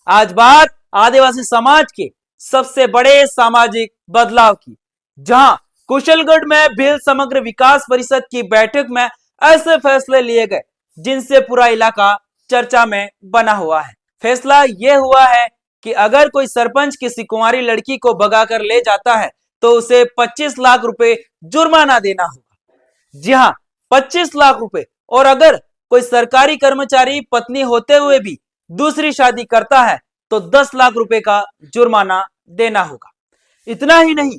आज बात आदिवासी समाज के सबसे बड़े सामाजिक बदलाव की, जहां कुशलगढ़ में भील समग्र विकास परिषद की बैठक में ऐसे फैसले लिए गए जिनसे पूरा इलाका चर्चा में बना हुआ है। फैसला यह हुआ है कि अगर कोई सरपंच किसी कुंवारी लड़की को भगाकर ले जाता है तो उसे 25 लाख रुपए जुर्माना देना होगा। जी हाँ, 25 लाख रुपए। और अगर कोई सरकारी कर्मचारी पत्नी होते हुए भी दूसरी शादी करता है तो 10 लाख रुपए का जुर्माना देना होगा। इतना ही नहीं,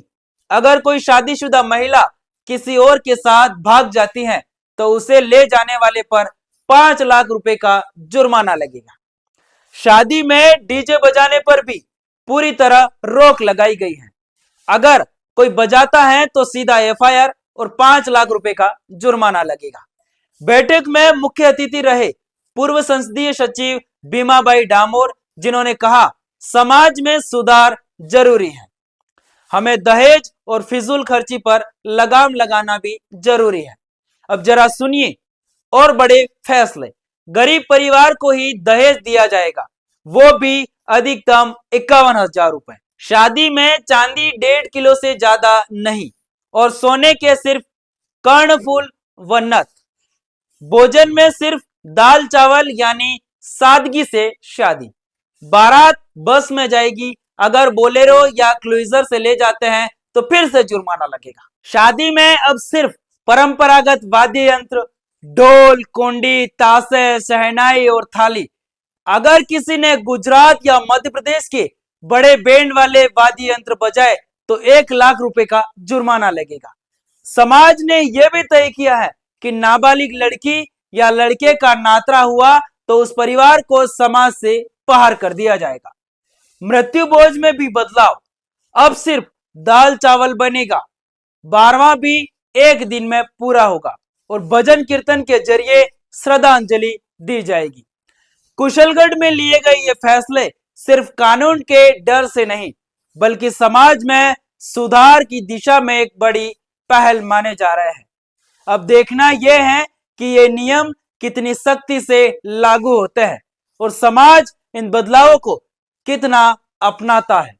अगर कोई शादीशुदा महिला किसी और के साथ भाग जाती है तो उसे ले जाने वाले पर 5 लाख रुपए का जुर्माना लगेगा। शादी में डीजे बजाने पर भी पूरी तरह रोक लगाई गई है। अगर कोई बजाता है तो सीधा एफआईआर और 5 लाख रुपए का जुर्माना लगेगा। बैठक में मुख्य अतिथि रहे पूर्व संसदीय सचिव बीमाबाई डामोर, जिन्होंने कहा समाज में सुधार जरूरी है। हमें दहेज और फिजूल खर्ची पर लगाम लगाना भी जरूरी है। अब जरा सुनिए और बड़े फैसले। गरीब परिवार को ही दहेज दिया जाएगा, वो भी अधिकतम 51,000 रुपए। शादी में चांदी 1.5 किलो से ज्यादा नहीं और सोने के सिर्फ कर्णफूल व नथ। भोजन में सिर्फ दाल चावल यानी सादगी से शादी। बारात बस में जाएगी, अगर बोलेरो या क्रूइजर से ले जाते हैं तो फिर से जुर्माना लगेगा। शादी में अब सिर्फ परंपरागत वाद्य यंत्र, ढोल, कुंडी, ताशे, शहनाई और थाली। अगर किसी ने गुजरात या मध्य प्रदेश के बड़े बैंड वाले वाद्य यंत्र बजाए तो 1 लाख रुपए का जुर्माना लगेगा। समाज ने यह भी तय किया है कि नाबालिग लड़की या लड़के का नातरा हुआ तो उस परिवार को समाज से बाहर कर दिया जाएगा। मृत्यु भोज में भी बदलाव, अब सिर्फ दाल चावल बनेगा। 12वां भी एक दिन में पूरा होगा और भजन कीर्तन के जरिए श्रद्धांजलि दी जाएगी। कुशलगढ़ में लिए गए ये फैसले सिर्फ कानून के डर से नहीं बल्कि समाज में सुधार की दिशा में एक बड़ी पहल माने जा रहे हैं। अब देखना यह है कि ये नियम कितनी सख्ती से लागू होते हैं और समाज इन बदलावों को कितना अपनाता है।